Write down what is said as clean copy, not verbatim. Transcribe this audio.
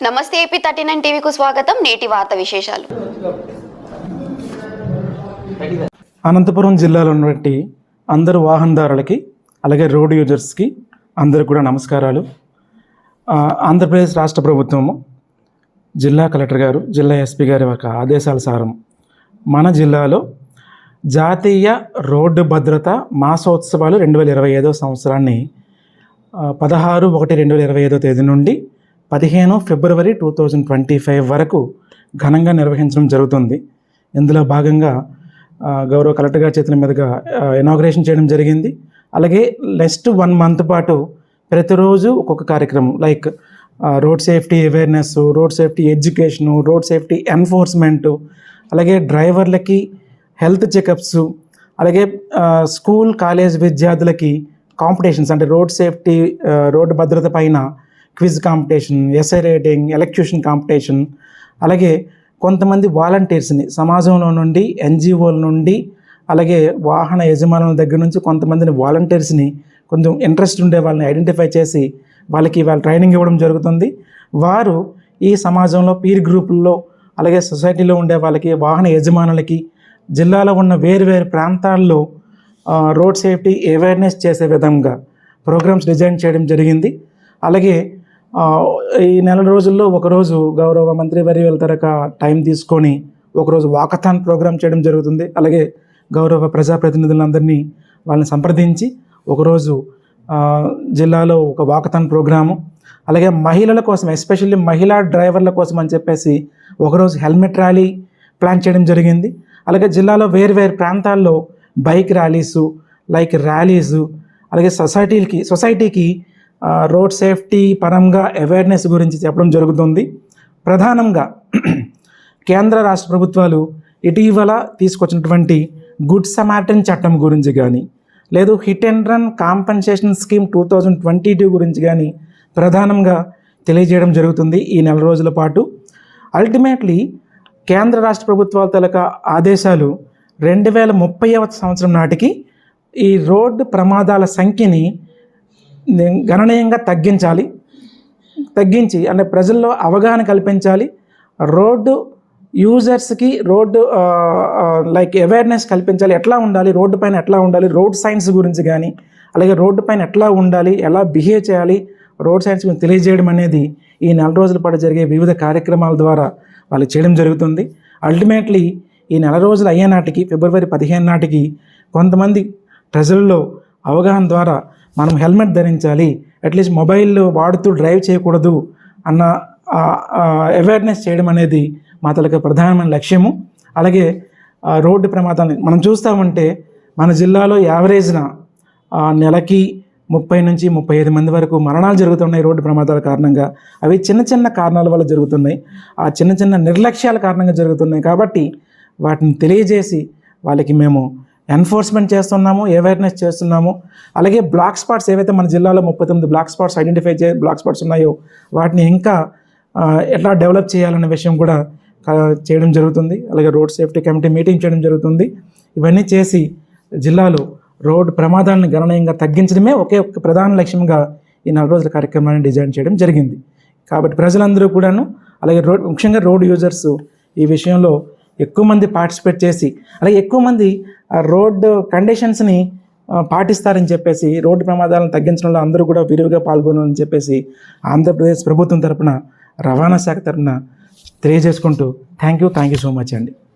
నమస్తే ఏపీ 39 టీవీకు స్వాగతం. నేటి వార్త విశేషాలు. అనంతపురం జిల్లాలో ఉన్నటువంటి అందరు వాహనదారులకి అలాగే రోడ్ యూజర్స్కి అందరికి కూడా నమస్కారాలు. ఆంధ్రప్రదేశ్ రాష్ట్ర ప్రభుత్వము జిల్లా కలెక్టర్ గారు, జిల్లా ఎస్పీ గారి యొక్క ఆదేశాల సారం మన జిల్లాలో జాతీయ రోడ్డు భద్రత మాసోత్సవాలు 2025 సంవత్సరాన్ని 16/1/2025 తేదీ నుండి 15 ఫిబ్రవరి 2025 వరకు ఘనంగా నిర్వహించడం జరుగుతుంది. ఇందులో భాగంగా గౌరవ కలెక్టర్ గారి చేతుల మీదుగా ఇనాగ్రేషన్ చేయడం జరిగింది. అలాగే నెక్స్ట్ 1 మంత్ పాటు ప్రతిరోజు ఒక్కొక్క కార్యక్రమం like road safety awareness, road safety education, road safety enforcement, అలాగే డ్రైవర్లకి హెల్త్ చెకప్స్, అలాగే స్కూల్ కాలేజ్ విద్యార్థులకి కాంపిటీషన్స్ అంటే రోడ్ సేఫ్టీ రోడ్డు భద్రత పైన quiz competition, essay writing, elocution competition, అలాగే కొంతమంది వాలంటీర్స్ని సమాజంలో నుండి, ఎన్జిఓల నుండి, అలాగే వాహన యజమానుల దగ్గర నుంచి కొంతమందిని వాలంటీర్స్ని కొంచెం ఇంట్రెస్ట్ ఉండే వాళ్ళని ఐడెంటిఫై చేసి వాళ్ళకి ట్రైనింగ్ ఇవ్వడం జరుగుతుంది. వారు ఈ సమాజంలో పీర్ గ్రూపుల్లో అలాగే సొసైటీలో ఉండే వాళ్ళకి, వాహన యజమానులకి జిల్లాలో ఉన్న వేరు ప్రాంతాల్లో రోడ్ సేఫ్టీ అవేర్నెస్ చేసే విధంగా ప్రోగ్రామ్స్ డిజైన్ చేయడం జరిగింది. అలాగే ఈ నెల రోజుల్లో ఒకరోజు గౌరవ మంత్రివర్యుల తరక టైం తీసుకొని ఒకరోజు వాకథాన్ ప్రోగ్రామ్ చేయడం జరుగుతుంది. అలాగే గౌరవ ప్రజాప్రతినిధులందరినీ వాళ్ళని సంప్రదించి ఒకరోజు జిల్లాలో ఒక వాకథాన్ ప్రోగ్రాము, అలాగే మహిళల కోసం ఎస్పెషల్లీ మహిళా డ్రైవర్ల కోసం అని చెప్పేసి ఒకరోజు హెల్మెట్ ర్యాలీ ప్లాన్ చేయడం జరిగింది. అలాగే జిల్లాలో వేరు ప్రాంతాల్లో బైక్ ర్యాలీసు, లైక్ ర్యాలీసు, అలాగే సొసైటీకి రోడ్ సేఫ్టీ పరంగా అవేర్నెస్ గురించి చెప్పడం జరుగుతుంది. ప్రధానంగా కేంద్ర రాష్ట్ర ప్రభుత్వాలు ఇటీవల తీసుకొచ్చినటువంటి గుడ్ సమార్టన్ చట్టం గురించి కానీ, లేదు hit and run compensation scheme 2022 గురించి కానీ ప్రధానంగా తెలియజేయడం జరుగుతుంది ఈ నెల రోజుల పాటు. అల్టిమేట్లీ కేంద్ర రాష్ట్ర ప్రభుత్వాల తాలూక ఆదేశాలు 2030వ సంవత్సరం నాటికి ఈ రోడ్డు ప్రమాదాల సంఖ్యని గణనీయంగా తగ్గించి అంటే ప్రజల్లో అవగాహన కల్పించాలి. రోడ్డు యూజర్స్కి రోడ్డు లైక్ అవేర్నెస్ కల్పించాలి. ఎట్లా ఉండాలి, రోడ్డు పైన ఎట్లా ఉండాలి, రోడ్ సైన్స్ గురించి కానీ, అలాగే రోడ్డు పైన ఎట్లా ఉండాలి, ఎలా బిహేవ్ చేయాలి, రోడ్ సైన్స్ గురించి తెలియజేయడం అనేది ఈ నెల రోజుల పాటు జరిగే వివిధ కార్యక్రమాల ద్వారా వాళ్ళు చేయడం జరుగుతుంది. అల్టిమేట్లీ ఈ నెల రోజులు అయ్యే నాటికి ఫిబ్రవరి 15 నాటికి కొంతమంది ప్రజల్లో అవగాహన ద్వారా మనం హెల్మెట్ ధరించాలి, అట్లీస్ట్ మొబైల్ వాడుతూ డ్రైవ్ చేయకూడదు అన్న అవేర్నెస్ చేయడం అనేది మా తలక ప్రధానమైన లక్ష్యము. అలాగే రోడ్డు ప్రమాదాన్ని మనం చూస్తామంటే మన జిల్లాలో యావరేజ్న నెలకి 30 నుంచి 35 మంది వరకు మరణాలు జరుగుతున్నాయి రోడ్డు ప్రమాదాల కారణంగా. అవి చిన్న కారణాల వల్ల జరుగుతున్నాయి, ఆ చిన్న నిర్లక్ష్యాల కారణంగా జరుగుతున్నాయి. కాబట్టి వాటిని తెలియజేసి వాళ్ళకి మేము ఎన్ఫోర్స్మెంట్ చేస్తున్నాము, అవేర్నెస్ చేస్తున్నాము. అలాగే బ్లాక్ స్పాట్స్ ఏవైతే మన జిల్లాలో 39 black spots identify black spots ఉన్నాయో వాటిని ఇంకా ఎట్లా డెవలప్ చేయాలనే విషయం కూడా చేయడం జరుగుతుంది. అలాగే రోడ్ సేఫ్టీ కమిటీ మీటింగ్ చేయడం జరుగుతుంది. ఇవన్నీ చేసి జిల్లాలో రోడ్డు ప్రమాదాలను గణనీయంగా తగ్గించడమే ఒకే ఒక ప్రధాన లక్ష్యంగా ఈ 4 రోజుల కార్యక్రమాన్ని డిజైన్ చేయడం జరిగింది. కాబట్టి ప్రజలందరూ కూడాను, అలాగే ముఖ్యంగా రోడ్ యూజర్స్ ఈ విషయంలో ఎక్కువ మంది పార్టిసిపేట్ చేసి, అలాగే ఎక్కువ మంది రోడ్డు కండిషన్స్ని పాటిస్తారని చెప్పేసి రోడ్డు ప్రమాదాలను తగ్గించడంలో అందరూ కూడా విరివిగా పాల్గొనాలని చెప్పేసి ఆంధ్రప్రదేశ్ ప్రభుత్వం తరపున, రవాణా శాఖ తరపున తెలియజేసుకుంటూ థ్యాంక్ యూ సో మచ్ అండి.